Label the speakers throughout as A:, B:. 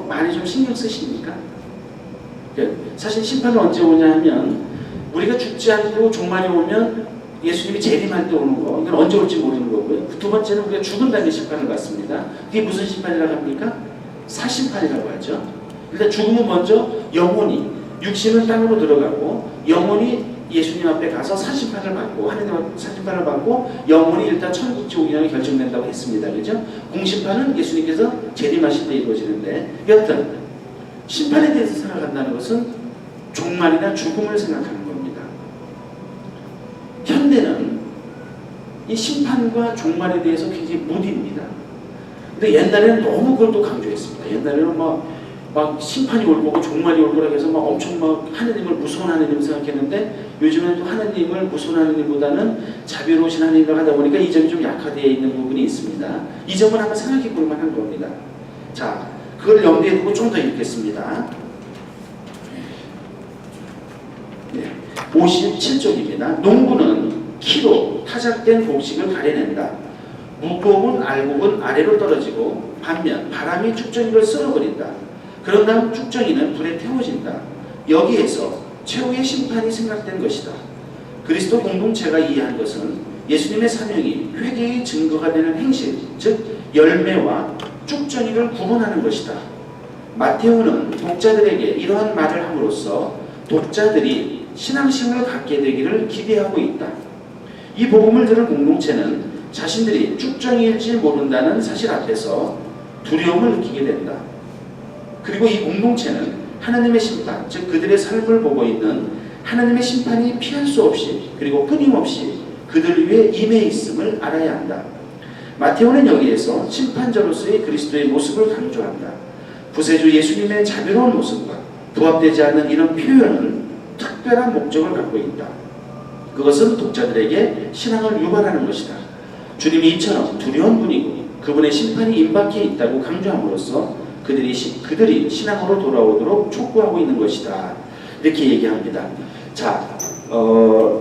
A: 많이 좀 신경 쓰십니까? 사실 심판은 언제 오냐 하면 우리가 죽지 않고 종말이 오면 예수님이 재림할 때 오는 거, 이건 언제 올지 모르는 거고요. 두 번째는 우리가 죽은 다음에 심판을 받습니다. 그게 무슨 심판이라고 합니까? 사심판이라고 하죠. 일단 죽음은 먼저 영혼이, 육신은 땅으로 들어가고 영혼이 예수님 앞에 가서 사심판을 받고, 하느님 앞에 사심판을 받고 영혼이 일단 천국 지옥이라고 결정된다고 했습니다. 그죠? 공심판은 예수님께서 재림하실 때 이루어지는데, 여튼 심판에 대해서 생각한다는 것은 종말이나 죽음을 생각하는 겁니다. 현대는 이 심판과 종말에 대해서 굉장히 무디입니다. 근데 옛날에는 너무 그걸 또 강조했습니다. 옛날에는 막 심판이 올 거고 종말이 올 거라고 해서 막 엄청 막 하느님을 무서운 하느님 생각했는데, 요즘에는 또 하느님을 무서운 하느님보다는 자비로우신 하느님이라고 하다 보니까 이 점이 좀 약화되어 있는 부분이 있습니다. 이 점을 한번 생각해 볼 만한 겁니다. 자, 그걸 염두에 두고 좀 더 읽겠습니다. 57쪽입니다. 농부는 키로 타작된 곡식을 가려낸다. 무거운 알곡은 아래로 떨어지고 반면 바람이 쭉정이를 쓸어버린다. 그런 다음 쭉정이는 불에 태워진다. 여기에서 최후의 심판이 생각된 것이다. 그리스도 공동체가 이해한 것은 예수님의 사명이 회개의 증거가 되는 행실, 즉 열매와 쭉정이를 구분하는 것이다. 마테오는 독자들에게 이러한 말을 함으로써 독자들이 신앙심을 갖게 되기를 기대하고 있다. 이 복음을 들은 공동체는 자신들이 쭉정이일지 모른다는 사실 앞에서 두려움을 느끼게 된다. 그리고 이 공동체는 하나님의 심판, 즉 그들의 삶을 보고 있는 하나님의 심판이 피할 수 없이 그리고 끊임없이 그들을 위해 임해 있음을 알아야 한다. 마테오는 여기에서 심판자로서의 그리스도의 모습을 강조한다. 구세주 예수님의 자비로운 모습과 부합되지 않는 이런 표현은 특별한 목적을 갖고 있다. 그것은 독자들에게 신앙을 유발하는 것이다. 주님이 이처럼 두려운 분이고 그분의 심판이 임박해 있다고 강조함으로써 그들이 신앙으로 돌아오도록 촉구하고 있는 것이다. 이렇게 얘기합니다. 자,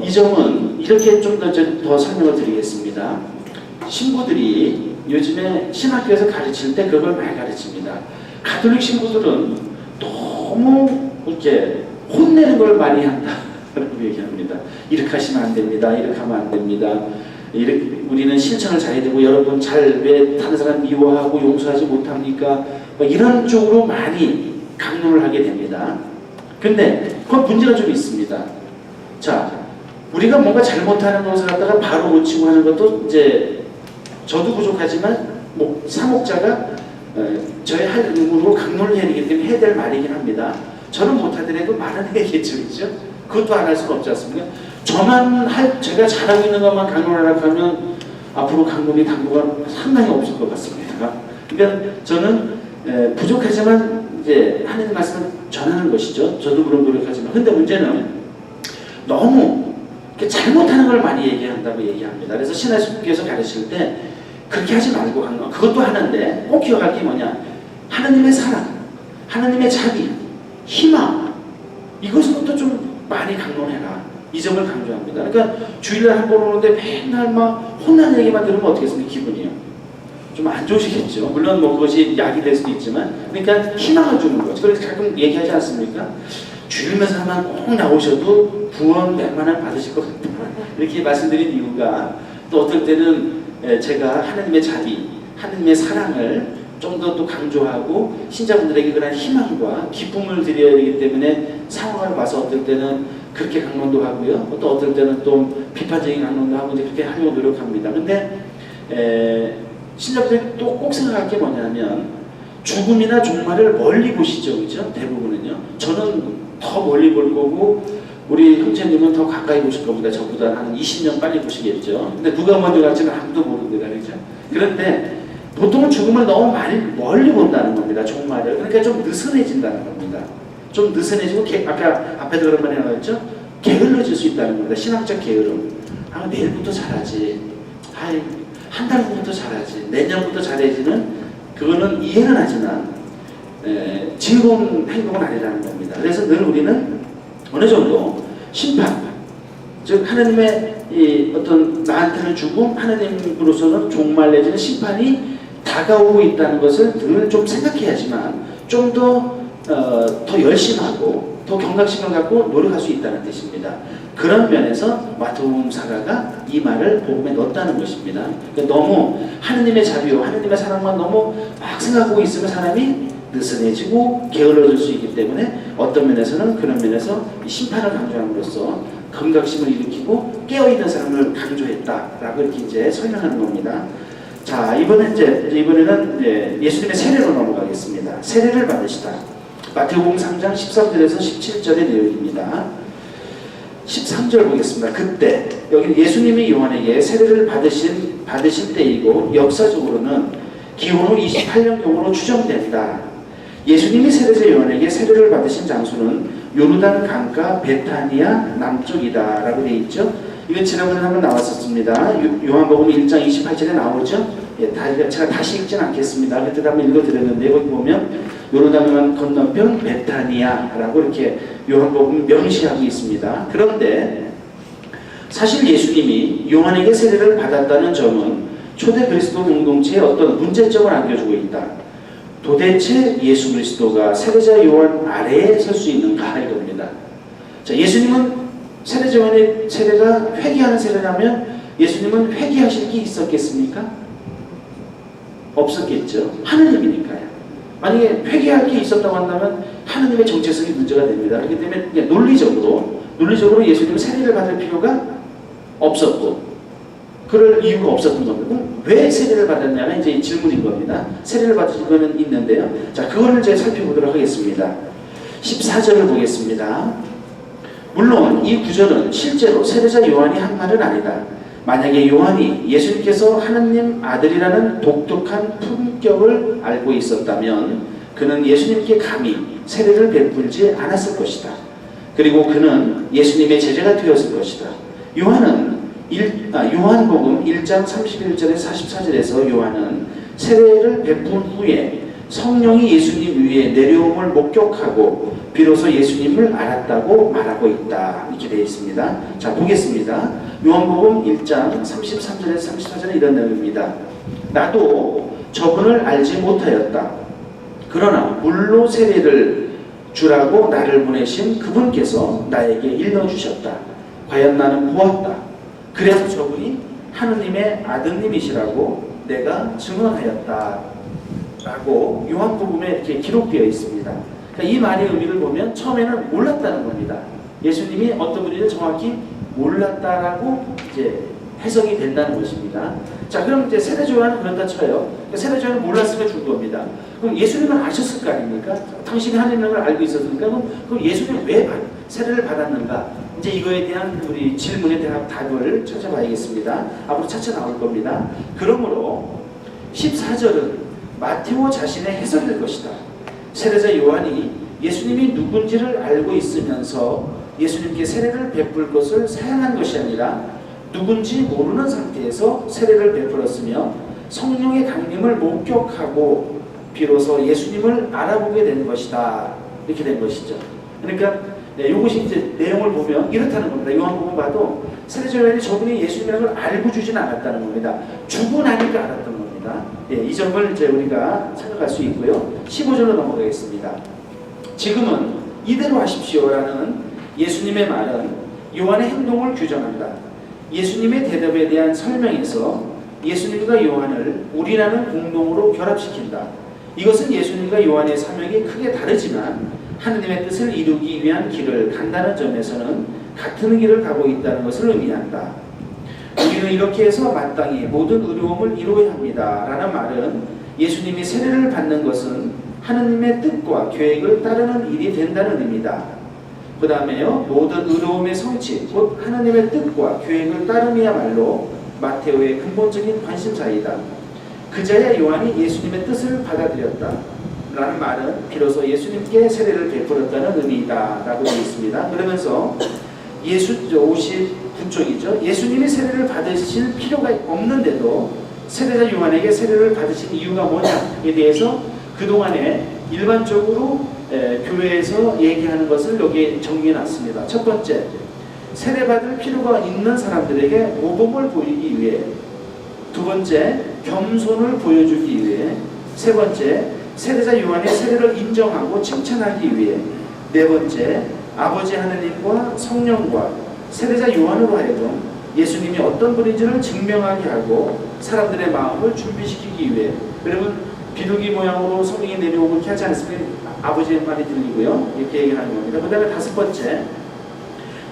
A: 이 점은 이렇게 좀 더 설명을 드리겠습니다. 신부들이 요즘에 신학교에서 가르칠 때 그걸 많이 가르칩니다. 가톨릭 신부들은 너무 이렇게 혼내는 걸 많이 한다라고 얘기합니다. 이렇게 하시면 안 됩니다. 이렇게 하면 안 됩니다. 이렇게 우리는 실천을 잘해야 되고, 여러분 왜 다른 사람 미워하고 용서하지 못합니까? 이런 쪽으로 많이 강요를 하게 됩니다. 근데 그건 문제가 좀 있습니다. 자, 우리가 뭔가 잘못하는 것을 갖다가 바로 고치고 하는 것도 이제 저도 부족하지만 사목자가 저의 할 의무로 강요를 해야 되기 때문에 해야 될 말이긴 합니다. 저는 못하더라도 말은 해야겠죠, 그렇죠? 그것도 안 할 수가 없지 않습니까? 제가 잘하고 있는 것만 강요를 하려고 하면 앞으로 강론의 당도가 상당히 없을 것 같습니다. 그러니까 저는 부족하지만 이제 하나님 말씀을 전하는 것이죠. 저도 그런 노력하지만. 근데 문제는 너무 잘못하는 걸 많이 얘기한다고 얘기합니다. 그래서 신학교에서 가르칠 때 그렇게 하지 말고 하는 거, 그것도 하는데 꼭 기억할 게 뭐냐? 하나님의 사랑, 하나님의 자비, 희망, 이것부터 좀 많이 강론해라. 이 점을 강조합니다. 그러니까 주일날 한 번 오는데 맨날 막 혼나는 얘기만 들으면 어떻겠습니까? 기분이요. 좀 안 좋으시겠죠. 물론 그것이 약이 될 수도 있지만, 그러니까 희망을 주는 거죠. 그래서 가끔 얘기하지 않습니까? 주일매사만 꼭 나오셔도 구원 100만 원 받으실 것 같다. 이렇게 말씀드린 이유가, 또 어떨 때는 제가 하나님의 자비, 하나님의 사랑을 좀 더 또 강조하고 신자분들에게 그런 희망과 기쁨을 드려야 되기 때문에 상황을 봐서 어떨 때는 그렇게 강론도 하고요. 또 어떨 때는 또 비판적인 강론도 하고 이제 그렇게 하려고 노력합니다. 근데 신자분들이 또 꼭 생각할 게 뭐냐면 죽음이나 종말을 멀리 보시죠, 그죠? 대부분은요. 저는 더 멀리 볼 거고 우리 형제님은 더 가까이 보실 겁니다. 저보다 한 20년 빨리 보시겠죠. 근데 누가 먼저 갈지는 아무도 모릅니다, 그죠? 그런데 보통은 죽음을 너무 많이 멀리 본다는 겁니다. 종말을. 그러니까 좀 느슨해진다는 겁니다. 좀 느슨해지고 앞에도 그런 말이 나왔죠. 게을러질 수 있다는 겁니다. 신학적 게으름. 내일부터 잘하지. 한 달 후부터 잘하지. 내년부터 잘해지는, 그거는 이해는 하지만 즐거운 행동은 아니라는 겁니다. 그래서 늘 우리는 어느 정도 심판, 즉 하나님의 이 어떤 나한테는 죽음, 하나님으로서는 종말 내지는 심판이 다가오고 있다는 것을 늘 좀 생각해야지만 좀 더 열심하고 더 경각심을 갖고 노력할 수 있다는 뜻입니다. 그런 면에서 마태복음 사가가 이 말을 복음에 넣었다는 것입니다. 그러니까 너무 하느님의 자비요, 하느님의 사랑만 너무 막 생각하고 있으면 사람이 느슨해지고 게을러질 수 있기 때문에 어떤 면에서는 그런 면에서 심판을 강조함으로써 경각심을 일으키고 깨어있는 사람을 강조했다라고 이렇게 이제 설명하는 겁니다. 자, 이번에는 예수님의 세례로 넘어가겠습니다. 세례를 받으시다. 마태복음 3장 13절에서 17절의 내용입니다. 13절 보겠습니다. 그때 여기 예수님이 요한에게 세례를 받으신 때이고 역사적으로는 기원 후 28년경으로 추정된다. 예수님이 세례자 요한에게 세례를 받으신 장소는 요르단 강가 베타니아 남쪽이다 라고 되어 있죠. 이건 지난번에 한번 나왔었습니다. 요한복음 1장 28절에 나오죠. 제가 다시 읽지는 않겠습니다. 그때 한번 읽어드렸는데 거기 보면 요르단 건너편 베타니아라고 이렇게 요한복음 명시하고 있습니다. 그런데 사실 예수님이 요한에게 세례를 받았다는 점은 초대 그리스도 공동체에 어떤 문제점을 안겨주고 있다. 도대체 예수 그리스도가 세례자 요한 아래에 설 수 있는가 이겁니다. 자, 예수님은 세례자 요한의 세례가 회개하는 세례라면 예수님은 회개하실 게 있었겠습니까? 없었겠죠. 하느님이니까요. 만약에 회개할 게 있었다고 한다면 하느님의 정체성이 문제가 됩니다. 그렇기 때문에 논리적으로 예수님은 세례를 받을 필요가 없었고 그럴 이유가 없었던 겁니다. 그럼 왜 세례를 받았냐가 이제 질문인 겁니다. 세례를 받으신 거는 있는데요. 자, 그거를 이제 살펴보도록 하겠습니다. 14절을 보겠습니다. 물론 이 구절은 실제로 세례자 요한이 한 말은 아니다. 만약에 요한이 예수님께서 하느님 아들이라는 독특한 품격을 알고 있었다면 그는 예수님께 감히 세례를 베풀지 않았을 것이다. 그리고 그는 예수님의 제자가 되었을 것이다. 요한복음 1장 31절에서 44절에서 요한은 세례를 베푼 후에 성령이 예수님 위에 내려옴을 목격하고 비로소 예수님을 알았다고 말하고 있다. 이렇게 되어 있습니다. 자, 보겠습니다. 요한복음 1장 33절에서 34절은 이런 내용입니다. 나도 저분을 알지 못하였다. 그러나 물로 세례를 주라고 나를 보내신 그분께서 나에게 일러주셨다. 과연 나는 보았다. 그래서 저분이 하느님의 아드님이시라고 내가 증언하였다. 라고 요한복음에 이렇게 기록되어 있습니다. 그러니까 이 말의 의미를 보면 처음에는 몰랐다는 겁니다. 예수님이 어떤 분인지 정확히 몰랐다라고 이제 해석이 된다는 것입니다. 자, 그럼 이제 세례자 요한은 그렇다 쳐요. 세례자 요한은 몰랐으면 준 겁니다. 그럼 예수님은 아셨을 거 아닙니까? 당신이 하느님을 알고 있었으니까 그럼 예수님은 왜 세례를 받았는가? 이제 이거에 대한 우리 질문에 대한 답을 찾아봐야겠습니다. 앞으로 차차 나올 겁니다. 그러므로 14절은 마테오 자신의 해석일 것이다. 세례자 요한이 예수님이 누군지를 알고 있으면서 예수님께 세례를 베풀 것을 사양한 것이 아니라 누군지 모르는 상태에서 세례를 베풀었으며 성령의 강림을 목격하고 비로소 예수님을 알아보게 된 것이다. 이렇게 된 것이죠. 그러니까 이것이 이제 내용을 보면 이렇다는 겁니다. 요한복음 봐도 세례자 요한이 저분이 예수님이라는 걸 알고 주진 않았다는 겁니다. 주고 나니까 알았던 겁니다. 이 점을 이제 우리가 생각할 수 있고요. 15절로 넘어가겠습니다. 지금은 이대로 하십시오라는 예수님의 말은 요한의 행동을 규정한다. 예수님의 대답에 대한 설명에서 예수님과 요한을 우리라는 공동으로 결합시킨다. 이것은 예수님과 요한의 사명이 크게 다르지만 하느님의 뜻을 이루기 위한 길을 간다는 점에서는 같은 길을 가고 있다는 것을 의미한다. 우리는 이렇게 해서 마땅히 모든 의로움을 이루어야 합니다. 라는 말은 예수님이 세례를 받는 것은 하느님의 뜻과 계획을 따르는 일이 된다는 의미다. 그 다음에요. 모든 의로움의 성취, 곧 하느님의 뜻과 계획을 따름이야말로 마테오의 근본적인 관심사이다. 그자야 요한이 예수님의 뜻을 받아들였다. 라는 말은 비로소 예수님께 세례를 베풀었다는 의미이다. 라고 되어 있습니다. 그러면서 59쪽이죠. 예수님이 세례를 받으실 필요가 없는데도 세례자 요한에게 세례를 받으신 이유가 뭐냐에 대해서 그동안에 일반적으로 교회에서 얘기하는 것을 여기에 정리해 놨습니다. 첫 번째, 세례받을 필요가 있는 사람들에게 모범을 보이기 위해, 두 번째, 겸손을 보여주기 위해, 세 번째, 세례자 요한의 세례를 인정하고 칭찬하기 위해, 네 번째, 아버지 하느님과 성령과 세례자 요한으로 하여금 예수님이 어떤 분인지를 증명하게 하고 사람들의 마음을 준비시키기 위해. 여러분, 비둘기 모양으로 성령이 내려오고 이렇게 하지 않습니까? 아버지의 말이 들리고요. 이렇게 얘기하는 겁니다. 그 다음에 다섯 번째,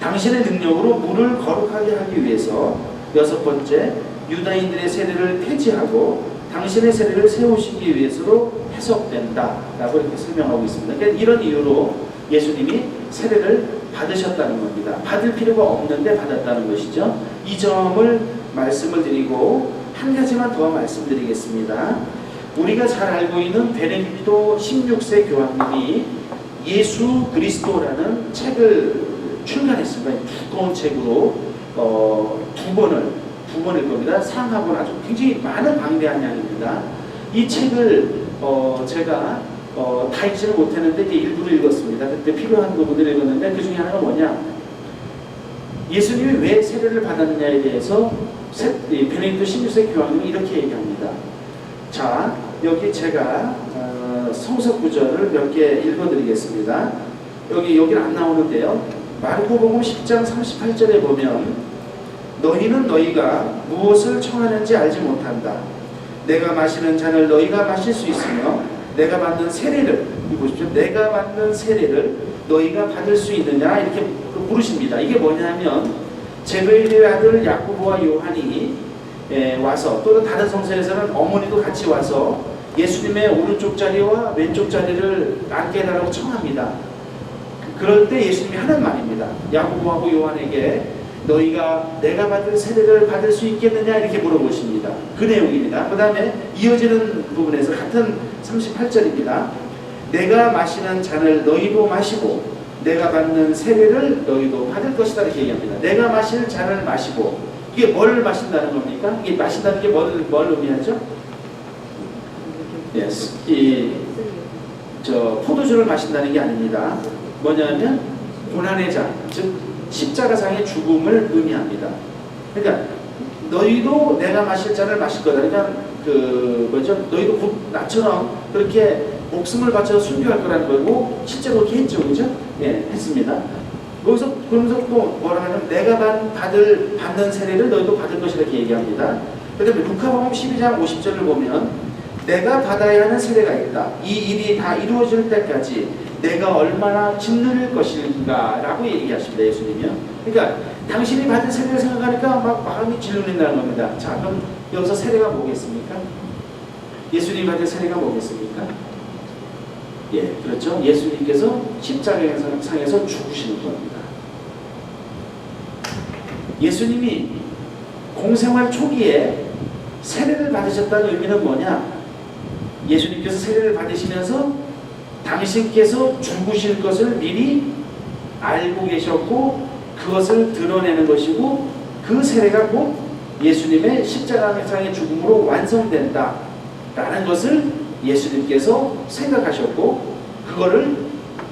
A: 당신의 능력으로 물을 거룩하게 하기 위해서. 여섯 번째, 유다인들의 세례를 폐지하고 당신의 세례를 세우시기 위해서로 해석된다 라고 이렇게 설명하고 있습니다. 그러니까 이런 이유로 예수님이 세례를 받으셨다는 겁니다. 받을 필요가 없는데 받았다는 것이죠. 이 점을 말씀을 드리고 한 가지만 더 말씀드리겠습니다. 우리가 잘 알고 있는 베네딕토 16세 교황님이 예수 그리스도라는 책을 출간했습니다. 두꺼운 책으로 두 번일 겁니다. 상하고는 아주 굉장히 많은 방대한 양입니다. 이 책을 제가 다 읽지는 못했는데 이제 일부를 읽었습니다. 그때 필요한 부분을 읽었는데 그 중에 하나가 뭐냐, 예수님이 왜 세례를 받았느냐에 대해서 베네딕토 16세 교황님이 이렇게 얘기합니다. 자, 여기 제가 성서 구절을 몇 개 읽어드리겠습니다. 여기는 안 나오는데요. 마르코복음 10장 38절에 보면, 너희는 너희가 무엇을 청하는지 알지 못한다. 내가 마시는 잔을 너희가 마실 수 있으며 내가 받는 세례를, 보십시오, 내가 받는 세례를 너희가 받을 수 있느냐, 이렇게 물으십니다. 이게 뭐냐면 제베데의 아들 야고보와 요한이 와서, 또는 다른 성서에서는 어머니도 같이 와서 예수님의 오른쪽 자리와 왼쪽 자리를 앉게 해달라고 청합니다. 그럴 때 예수님이 하는 말입니다. 야고보하고 요한에게 너희가 내가 받은 세례를 받을 수 있겠느냐, 이렇게 물어보십니다. 그 내용입니다. 그 다음에 이어지는 부분에서 같은 38절입니다. 내가 마시는 잔을 너희도 마시고 내가 받는 세례를 너희도 받을 것이다, 이렇게 얘기합니다. 내가 마실 잔을 마시고, 이게 뭘 마신다는 겁니까? 이게 마신다는 게 뭘 의미하죠? Yes. 포도주를 마신다는 게 아닙니다. 뭐냐면 고난의 잔, 즉 십자가상의 죽음을 의미합니다. 그러니까 너희도 내가 마실 잔을 마실 거다. 그러니까 너희도 곧 나처럼 그렇게 목숨을 바쳐 순교할 거라는 거고, 실제로 그렇게 했죠, 그죠? 예, 했습니다. 그러면서 또 뭐라 하냐면 내가 받는 세례를 너희도 받을 것이라 이렇게 얘기합니다. 그 다음에 루카복음 12장 50절을 보면 내가 받아야 하는 세례가 있다. 이 일이 다 이루어질 때까지 내가 얼마나 짓누릴 것인가 라고 얘기하십니다, 예수님이요. 그러니까 당신이 받은 세례를 생각하니까 막 마음이 짓눌린다는 겁니다. 자, 그럼 여기서 세례가 뭐겠습니까? 예수님이 받은 세례가 뭐겠습니까? 예, 그렇죠. 예수님께서 십자가상에서 죽으시는 겁니다. 예수님이 공생활 초기에 세례를 받으셨다는 의미는 뭐냐? 예수님께서 세례를 받으시면서 당신께서 죽으실 것을 미리 알고 계셨고 그것을 드러내는 것이고, 그 세례가 곧 예수님의 십자가상의 죽음으로 완성된다 라는 것을 예수님께서 생각하셨고, 그거를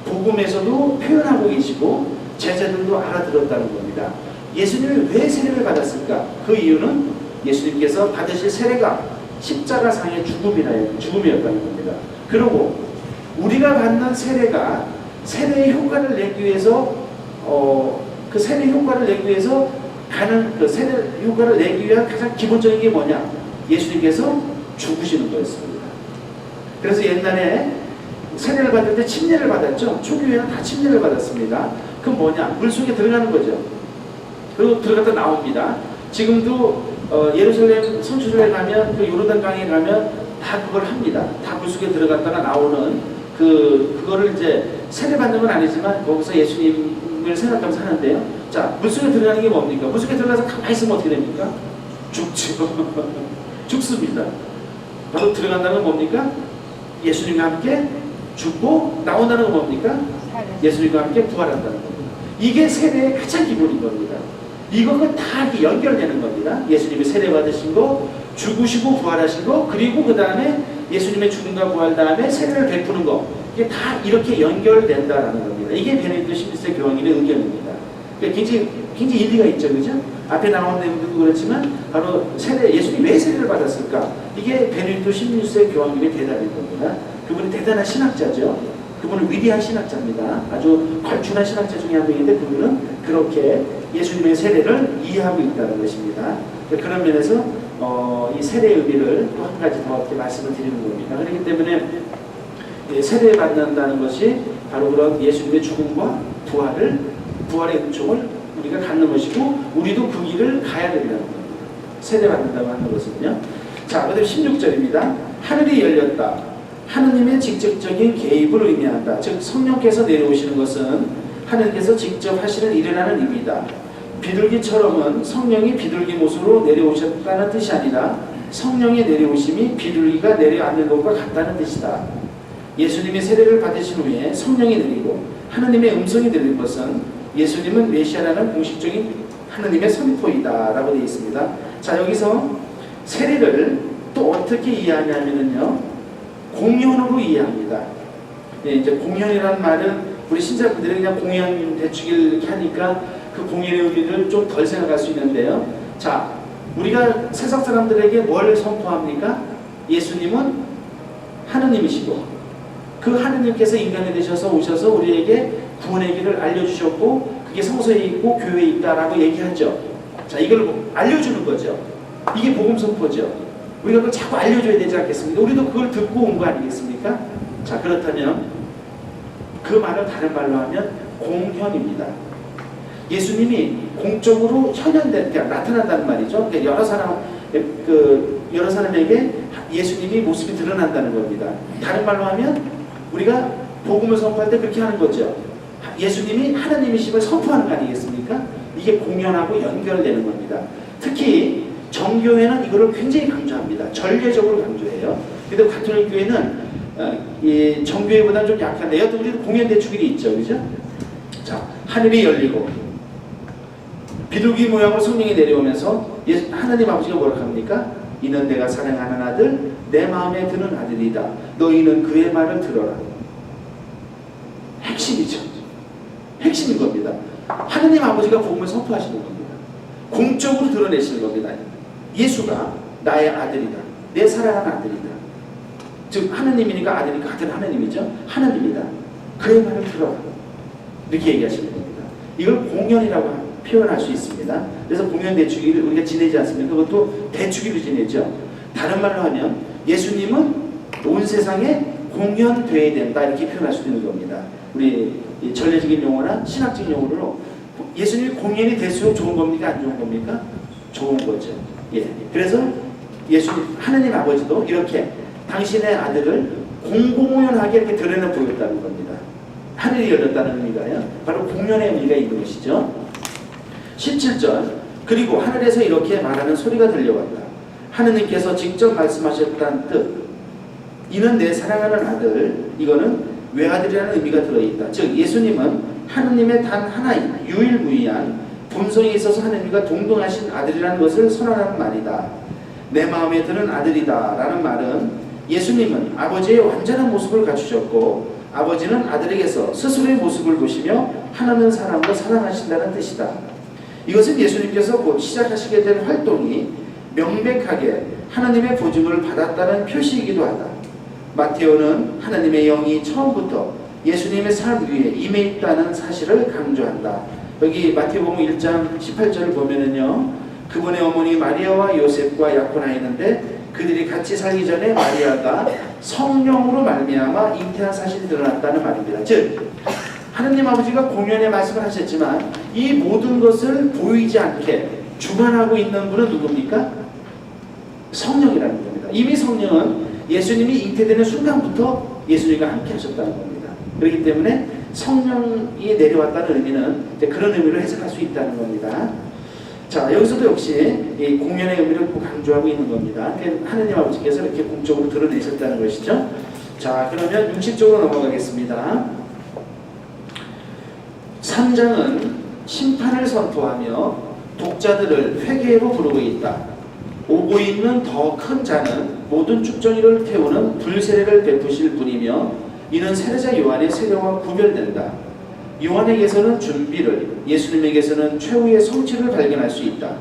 A: 복음에서도 표현하고 계시고 제자들도 알아들었다는 겁니다. 예수님이 왜 세례를 받았을까? 그 이유는 예수님께서 받으실 세례가 십자가상의 죽음이었다는 겁니다. 그리고 우리가 받는 세례가 세례의 효과를 내기 위해서 그 세례 효과를 내기 위해서 세례 효과를 내기 위한 가장 기본적인 게 뭐냐? 예수님께서 죽으시는 거였습니다. 그래서 옛날에 세례를 받을 때 침례를 받았죠. 초기에는 다 침례를 받았습니다. 그럼 뭐냐? 물속에 들어가는 거죠. 그리고 들어갔다 나옵니다. 지금도 예루살렘 성수전에 가면, 그 요르단강에 가면 다 그걸 합니다. 다 물속에 들어갔다가 나오는 그거를 이제 세례 받는 건 아니지만 거기서 예수님을 생각하면서 하는데요. 자, 물속에 들어가는 게 뭡니까? 물속에 들어가서 가만히 있으면 어떻게 됩니까? 죽죠. 죽습니다. 바로 들어간다는 건 뭡니까? 예수님과 함께 죽고 나온다는 건 뭡니까? 예수님과 함께 부활한다는 겁니다. 이게 세례의 가장 기본인 겁니다. 이거는 다 연결되는 겁니다. 예수님이 세례 받으신 거, 죽으시고 부활하신 거, 그리고 그 다음에 예수님의 죽음과 부활 다음에 세례를 베푸는 거, 이게 다 이렇게 연결된다라는 겁니다. 이게 베네딕토 16세 교황님의 의견입니다. 그러니까 굉장히 일리가 있죠, 그죠? 앞에 나온 내용도 그렇지만 바로 예수님이 왜 세례를 받았을까? 이게 베네딕토 16세 교황님의 대답인 겁니다. 그분이 대단한 신학자죠. 그분은 위대한 신학자입니다. 아주 걸출한 신학자 중에 한 명인데 그분은 그렇게 예수님의 세례를 이해하고 있다는 것입니다. 그런 면에서 이 세례의 의미를 또 한 가지 더 이렇게 말씀을 드리는 겁니다. 그렇기 때문에 세례받는다는 것이 바로 그런 예수님의 죽음과 부활의 은총을 우리가 갖는 것이고 우리도 그 길을 가야 된다는 겁니다. 세례받는다고 하는 것은요. 자, 그다음 16절입니다. 하늘이 열렸다. 하느님의 직접적인 개입을 의미한다. 즉 성령께서 내려오시는 것은 하느님께서 직접 하시는 일이라는 의미다. 비둘기처럼은 성령이 비둘기 모습으로 내려오셨다는 뜻이 아니라 성령의 내려오심이 비둘기가 내려앉는 것과 같다는 뜻이다. 예수님이 세례를 받으신 후에 성령이 내리고 하느님의 음성이 들린 것은 예수님은 메시아라는 공식적인 하느님의 선포이다 라고 되어 있습니다. 자, 여기서 세례를 또 어떻게 이해하냐면요, 공연으로 이해합니다. 이제 공연이라는 말은 우리 신자분들이 그냥 공연 대충 이렇게 하니까 그 공연의 의미를 좀 덜 생각할 수 있는데요. 자, 우리가 세상 사람들에게 뭘 선포합니까? 예수님은 하느님이시고 그 하느님께서 인간이 되셔서 오셔서 우리에게 구원의 길을 알려주셨고 그게 성서에 있고 교회에 있다라고 얘기하죠. 자, 이걸 알려주는 거죠. 이게 복음 선포죠. 우리가 그걸 자꾸 알려줘야 되지 않겠습니까? 우리도 그걸 듣고 온 거 아니겠습니까? 자, 그렇다면 그 말을 다른 말로 하면 공현입니다. 예수님이 공적으로 현현된, 그러니까 나타난다는 말이죠. 그러니까 여러 사람에게 예수님이 모습이 드러난다는 겁니다. 다른 말로 하면 우리가 복음을 선포할 때 그렇게 하는 거죠. 예수님이 하나님이심을 선포하는 거 아니겠습니까? 이게 공연하고 연결되는 겁니다. 특히 정교회는 이거를 굉장히 강조합니다. 전례적으로 강조해요. 근데 가톨릭 교회는 이 정교회보다는 좀 약한데 여튼 우리도 공연 대축일이 있죠, 그죠? 자, 하늘이 열리고 비둘기 모양으로 성령이 내려오면서 하나님 아버지가 뭐라고 합니까? 이는 내가 사랑하는 아들, 내 마음에 드는 아들이다. 너희는 그의 말을 들어라. 핵심이죠. 핵심인 겁니다. 하나님 아버지가 복음을 선포하시는 겁니다. 공적으로 드러내시는 겁니다. 예수가 나의 아들이다. 내 사랑하는 아들이다. 즉 하나님이니까 아들이니까 같은 하나님이죠. 하나님이다. 그의 말을 들어라. 이렇게 얘기하시는 겁니다. 이걸 공연이라고 표현할 수 있습니다. 그래서 공연 대축일을 우리가 지내지 않습니까? 그것도 대축일로 지내죠. 다른 말로 하면 예수님은 온 세상에 공연되어야 된다 이렇게 표현할 수 있는 겁니다. 우리 전례적인 용어나 신학적인 용어로 예수님이 공연이 될수록 좋은 겁니까? 안 좋은 겁니까? 좋은 거죠. 예. 그래서 예수님 하느님 아버지도 이렇게 당신의 아들을 공공연하게 이렇게 드러내 보였다는 겁니다. 하늘이 열렸다는 의미가요. 바로 공연의 의미가 있는 것이죠. 17절 그리고 하늘에서 이렇게 말하는 소리가 들려왔다. 하느님께서 직접 말씀하셨다는 뜻. 이는 내 사랑하는 아들. 이거는 외아들이라는 의미가 들어있다. 즉 예수님은 하느님의 단 하나인 유일무이한 본성에 있어서 하느님과 동등하신 아들이라는 것을 선언하는 말이다. 내 마음에 드는 아들이다 라는 말은 예수님은 아버지의 완전한 모습을 갖추셨고 아버지는 아들에게서 스스로의 모습을 보시며 하나님 사람을 사랑하신다는 뜻이다. 이것은 예수님께서 곧 시작하시게 된 활동이 명백하게 하나님의 보증을 받았다는 표시이기도 하다. 마테오는 하나님의 영이 처음부터 예수님의 삶 위에 임해 있다는 사실을 강조한다. 여기 마태복음 1장 18절을 보면은요, 그분의 어머니 마리아와 요셉과 약혼하 있는데 그들이 같이 살기 전에 마리아가 성령으로 말미암아 잉태한 사실이 드러났다는 말입니다. 즉 하느님 아버지가 공연의 말씀을 하셨지만 이 모든 것을 보이지 않게 주관하고 있는 분은 누굽니까? 성령이라는 겁니다. 이미 성령은 예수님이 잉태되는 순간부터 예수님과 함께 하셨다는 겁니다. 그렇기 때문에 성령이 내려왔다는 의미는 이제 그런 의미로 해석할 수 있다는 겁니다. 자, 여기서도 역시 이 공연의 의미를 강조하고 있는 겁니다. 하느님 아버지께서 이렇게 공적으로 드러내셨다는 것이죠. 자, 그러면 60쪽으로 넘어가겠습니다. 3장은 심판을 선포하며 독자들을 회개로 부르고 있다. 오고 있는 더 큰 자는 모든 축전이를 태우는 불세례를 베푸실 분이며 이는 세례자 요한의 세례와 구별된다. 요한에게서는 준비를, 예수님에게서는 최후의 성취를 발견할 수 있다.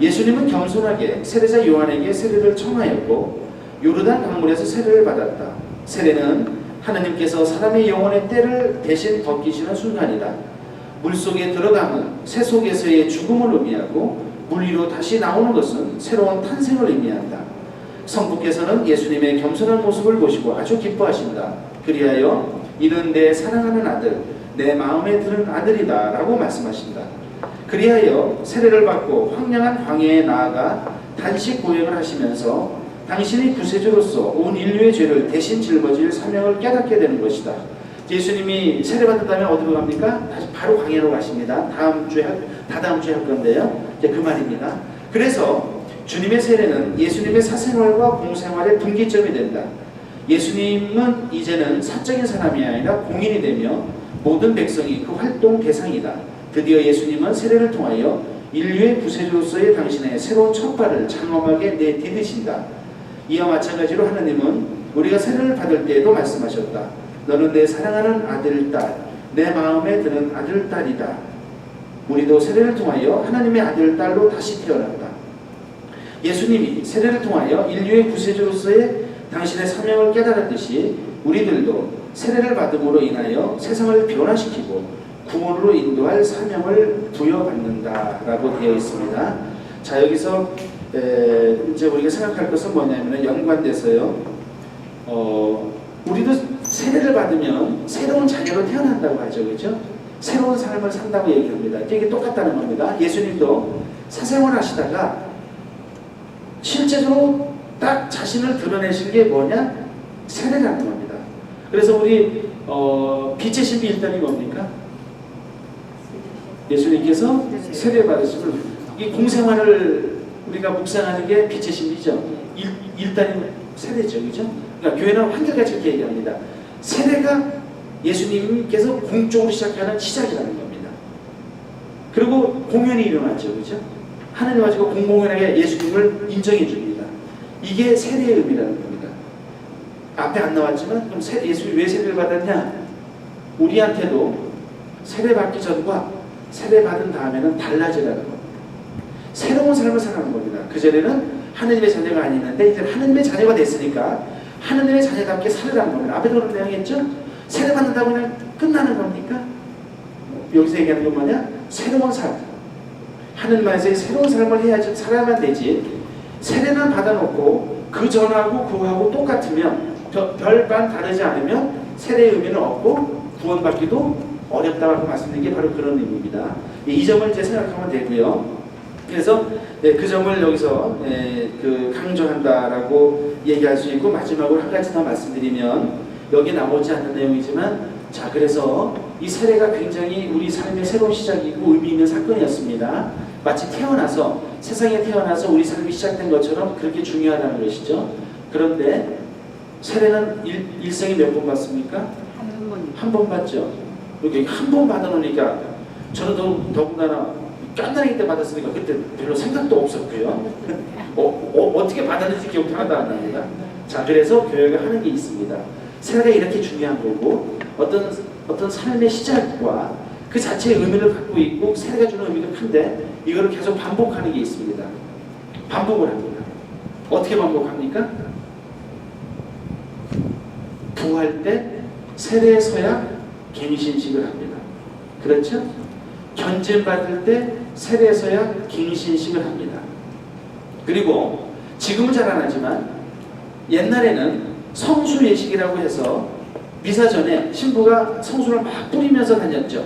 A: 예수님은 겸손하게 세례자 요한에게 세례를 청하였고 요르단 강물에서 세례를 받았다. 세례는 하나님께서 사람의 영혼의 때를 대신 벗기시는 순간이다. 물속에 들어가면 새 속에서의 죽음을 의미하고 물 위로 다시 나오는 것은 새로운 탄생을 의미한다. 성부께서는 예수님의 겸손한 모습을 보시고 아주 기뻐하신다. 그리하여 이는 내 사랑하는 아들, 내 마음에 드는 아들이다 라고 말씀하신다. 그리하여 세례를 받고 황량한 광야에 나아가 단식 고행을 하시면서 당신이 구세주로서 온 인류의 죄를 대신 짊어질 사명을 깨닫게 되는 것이다. 예수님이 세례받은 다음에 어디로 갑니까? 다시 바로 광야로 가십니다. 다다음 주에 할 건데요. 이제 그 말입니다. 그래서 주님의 세례는 예수님의 사생활과 공생활의 분기점이 된다. 예수님은 이제는 사적인 사람이 아니라 공인이 되며 모든 백성이 그 활동 대상이다. 드디어 예수님은 세례를 통하여 인류의 구세주로서의 당신의 새로운 첫발을 장엄하게 내디디신다. 이와 마찬가지로 하나님은 우리가 세례를 받을 때에도 말씀하셨다. 너는 내 사랑하는 아들, 딸, 내 마음에 드는 아들, 딸이다. 우리도 세례를 통하여 하나님의 아들, 딸로 다시 태어난다. 예수님이 세례를 통하여 인류의 구세주로서의 당신의 사명을 깨달았듯이 우리들도 세례를 받음으로 인하여 세상을 변화시키고 구원으로 인도할 사명을 부여받는다라고 되어 있습니다. 자, 여기서 이제 우리가 생각할 것은 뭐냐면 연관돼서요. 우리도 세례를 받으면 새로운 자녀로 태어난다고 하죠, 그렇죠? 새로운 삶을 산다고 얘기합니다. 이게 똑같다는 겁니다. 예수님도 사생활 하시다가 실제로 딱 자신을 드러내신 게 뭐냐? 세례라는 겁니다. 그래서 우리 빛의 신비 1단이 뭡니까? 예수님께서 세례 받으시면 이 공생활을 우리가 묵상하는 게 빛의 신비죠. 1단이 세례죠, 그렇죠? 그러니까 교회는 한결같이 이렇게 얘기합니다. 세례가 예수님께서 공적으로 시작하는 시작이라는 겁니다. 그리고 공연이 일어났죠, 그렇죠? 하나님 가지고 공공연하게 예수님을 인정해 줍니다. 이게 세례의 의미라는 겁니다. 앞에 안 나왔지만 그럼 예수님이 왜 세례를 받았냐? 우리한테도 세례 받기 전과 세례 받은 다음에는 달라지라는 겁니다. 새로운 삶을 살아가는 겁니다. 그전에는 하느님의 자녀가 아니었는데 이제 하느님의 자녀가 됐으니까 하느님의 자녀답게 살으라는 겁니다. 앞에도 그런 내용했죠? 세례 받는다고 그냥 끝나는 겁니까? 여기서 얘기하는 건 뭐냐? 새로운 삶. 하느님 안에서의 새로운 삶을 해야지 살아야만 되지. 세례는 받아놓고 그 전하고 그 후하고 똑같으면 별반 다르지 않으면 세례의 의미는 없고 구원받기도 어렵다고 말씀드린 게 바로 그런 의미입니다. 이 점을 이제 생각하면 되고요. 그래서 그 점을 여기서 강조한다라고 얘기할 수 있고, 마지막으로 한 가지 더 말씀드리면 여기 나오지 않는 내용이지만, 자, 그래서 이 세례가 굉장히 우리 삶의 새로운 시작이고 의미 있는 사건이었습니다. 마치 세상에 태어나서 우리 삶이 시작된 것처럼 그렇게 중요하다는 것이죠. 그런데 세례는 일생에 몇 번 받습니까? 한 번 받죠. 이렇게 한 번 받아놓으니까 저는 더군다나 깐나기 때 받았으니까 그때 별로 생각도 없었고요. 어떻게 받았는지 기억도 하나도 안 납니다. 자, 그래서 교회가 하는 게 있습니다. 세례가 이렇게 중요한 거고, 어떤 삶의 시작과 그 자체의 의미를 갖고 있고, 세례가 주는 의미가 큰데 이거를 계속 반복하는 게 있습니다. 반복을 합니다. 어떻게 반복합니까? 부활 때 세례 서약 갱신식을 합니다. 그렇죠? 견진 받을 때 세례 서약 갱신식을 합니다. 그리고 지금은 잘 안 하지만 옛날에는 성수 예식이라고 해서 미사 전에 신부가 성수를 막 뿌리면서 다녔죠.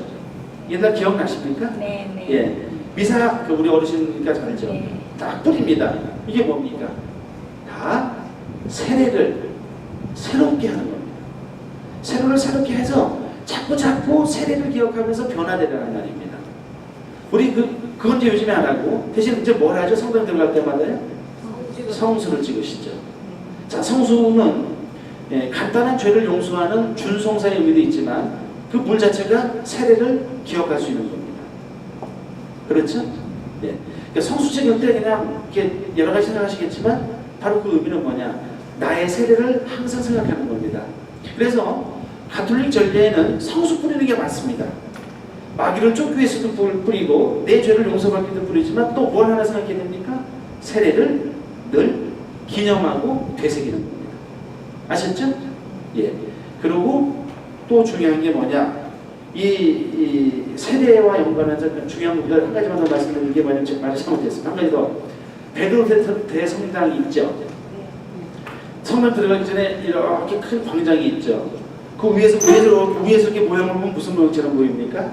A: 옛날 기억나십니까?
B: 네, 네.
A: 예, 미사 우리 어르신이니까 잘 알죠.
B: 네.
A: 딱 뿌립니다. 이게 뭡니까? 다 세례를 새롭게 하는 겁니다. 세례를 새롭게 해서 자꾸 세례를 기억하면서 변화되라는 말입니다. 우리 그건 이제 요즘에 안 하고 대신 이제 뭘 하죠? 성당 들어갈 때마다요? 성수를 찍으시죠. 자, 성수는 간단한 죄를 용서하는 준송사의 의미도 있지만 그 물 자체가 세례를 기억할 수 있는 겁니다. 그렇죠? 예. 그러니까 성수 찍을 때 그냥 이렇게 여러 가지 생각하시겠지만 바로 그 의미는 뭐냐? 나의 세례를 항상 생각하는 겁니다. 그래서 가톨릭 전례에는 성수 뿌리는 게 많습니다. 마귀를 쫓기 위해서도 뿌리고 내 죄를 용서받기도 뿌리지만 또 뭘 하나 생각해야 됩니까? 세례를 늘 기념하고 되새기는 겁니다. 아셨죠? 예. 그리고 또 중요한 게 뭐냐? 이 세대와 연관해서 중요한 거 한 가지만 더 말씀드리는 게 뭐냐면 제가 말을 잘못했습니다. 한 가지 더. 베드로 대성당이 있죠. 성당 들어가기 전에 이렇게 큰 광장이 있죠. 그 위에서 이렇게 모양을 보면 무슨 모양처럼 보입니까?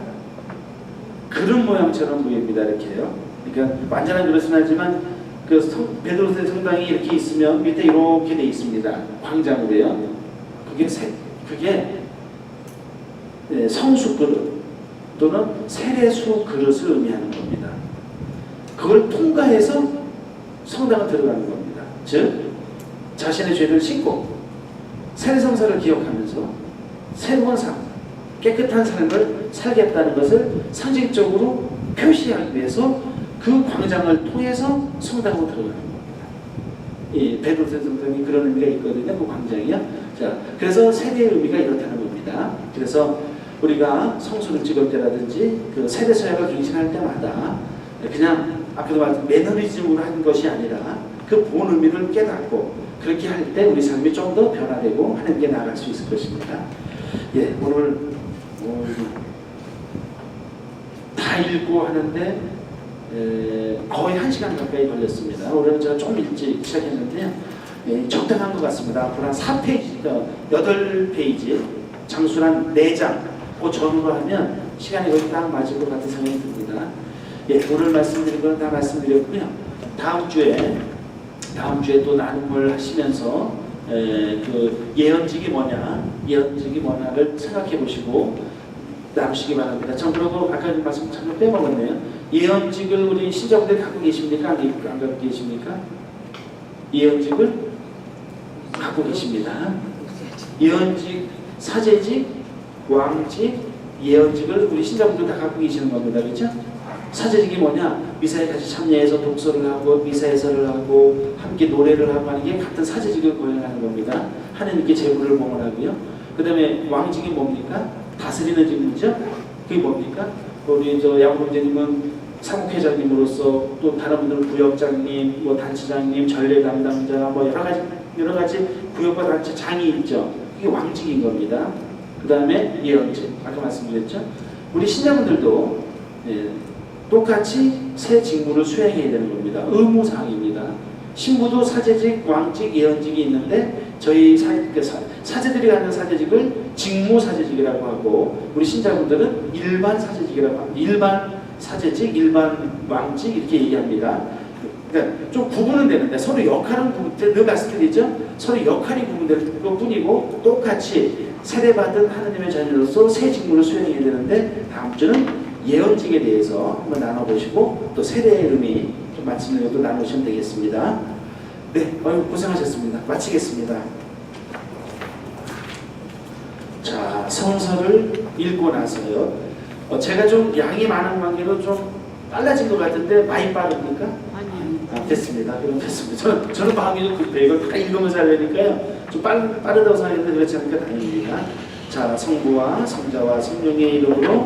A: 그런 모양처럼 보입니다. 이렇게요. 그러니까 완전한 그릇은 하지만 그 베드로 대성당이 이렇게 있으면 밑에 이렇게 돼 있습니다. 광장으로요. 그게 성수 그릇 또는 세례수 그릇을 의미하는 겁니다. 그걸 통과해서 성당을 들어가는 겁니다. 즉 자신의 죄를 씻고 세례성사를 기억하면서 새로운 삶, 깨끗한 삶을 살겠다는 것을 상징적으로 표시하기 위해서 그 광장을 통해서 성당으로 들어가는 겁니다. 이 베드로 대성당이 그런 의미가 있거든요. 그 광장이요. 자, 그래서 세례의 의미가 이렇다는 겁니다. 그래서 우리가 성수를 찍을 때라든지 그 세례 서약을 갱신할 때마다 그냥 아까도 말했던 매너리즘으로 하는 것이 아니라 그 본 의미를 깨닫고 그렇게 할 때 우리 삶이 좀 더 변화되고 하나님께 나아갈 수 있을 것입니다. 예, 오늘 다 읽고 하는데 거의 1시간 가까이 걸렸습니다. 오늘은 제가 좀 일찍 시작했는데요. 예, 적당한 것 같습니다. 앞으로 한 4페이지, 8페이지, 장수란 4장, 그 전후로 하면 시간이 거의 딱 맞을 것 같은 생각이 듭니다. 예, 오늘 말씀드린 건 다 말씀드렸고요. 다음 주에 또 나눔을 하시면서 그 예언직이 뭐냐를 생각해 보시고 나누시기 바랍니다. 참고로 아까 말씀 잠깐 빼먹었네요. 예언직을 우리 신자분들 갖고 계십니까? 안 갖고 계십니까? 예언직을 갖고 계십니다. 예언직, 사제직, 왕직, 예언직을 우리 신자분들 다 갖고 계시는 겁니다. 그렇죠? 사제직이 뭐냐? 미사에 같이 참여해서 독서를 하고 미사 해설을 하고 함께 노래를 하고 하는 게 같은 사제직을 거행하는 겁니다. 하나님께 제물을 봉헌하고요. 그 다음에 왕직이 뭡니까? 다스리는 직무죠. 그게 뭡니까? 우리 양봉재님은 사무회장님으로서 또 다른 분들은 구역장님, 단체장님, 전례 담당자, 여러 가지 구역과 단체 장이 있죠. 그게 왕직인 겁니다. 그 다음에 예언직, 아까 말씀드렸죠. 우리 신자분들도 똑같이 새 직무를 수행해야 되는 겁니다. 의무사항입니다. 신부도 사제직, 왕직, 예언직이 있는데 저희 사제들이 갖는 사제직을 직무사제직이라고 하고 우리 신자분들은 일반 사제직이라고 합니다. 일반 사제직, 일반 왕직 이렇게 얘기합니다. 그러니까 좀 구분은 되는데 서로 역할은 늘 말씀드리죠. 서로 역할이 구분될 것뿐이고 똑같이 세례받은 하느님의 자녀로서 새 직무를 수행해야 되는데 다음 주는 예언직에 대해서 한번 나눠보시고 또 세례의 의미 좀 말씀을 또 나누시면 되겠습니다. 네, 고생하셨습니다. 마치겠습니다. 자, 성서를 읽고 나서요. 제가 좀 양이 많은 관계로 좀 빨라진 것 같은데 많이 빠릅니까? 아니요. 됐습니다. 그럼 됐습니다. 저는 마음이 좀 급해요. 이걸 다 읽으면서 하려니까요. 좀 빠르다고 생각했는데 그렇지 않으니까 다행입니다. 자, 성부와 성자와 성령의 이름으로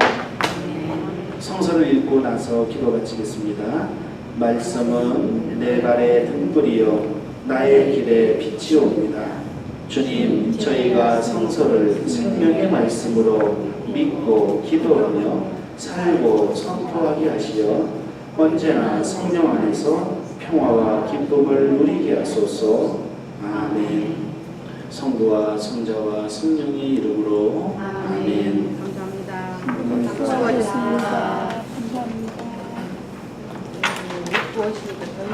A: 성서를 읽고 나서 기도 바치겠습니다. 말씀은 내 발의 등불이요 나의 길에 빛이 옵니다. 주님, 저희가 성서를 생명의 말씀으로 믿고 기도하며 살고 선포하게 하시어 언제나 성령 안에서 평화와 기쁨을 누리게 하소서. 아멘. 성부와 성자와 성령의 이름으로 아멘.
B: 감사합니다. 수고하셨습니다. 감사합니다. 구하시니까 저희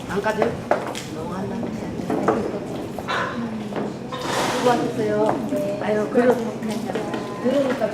B: 안 가져요? 너무 안 나네. 수고하셨어요. 아유, 그러니까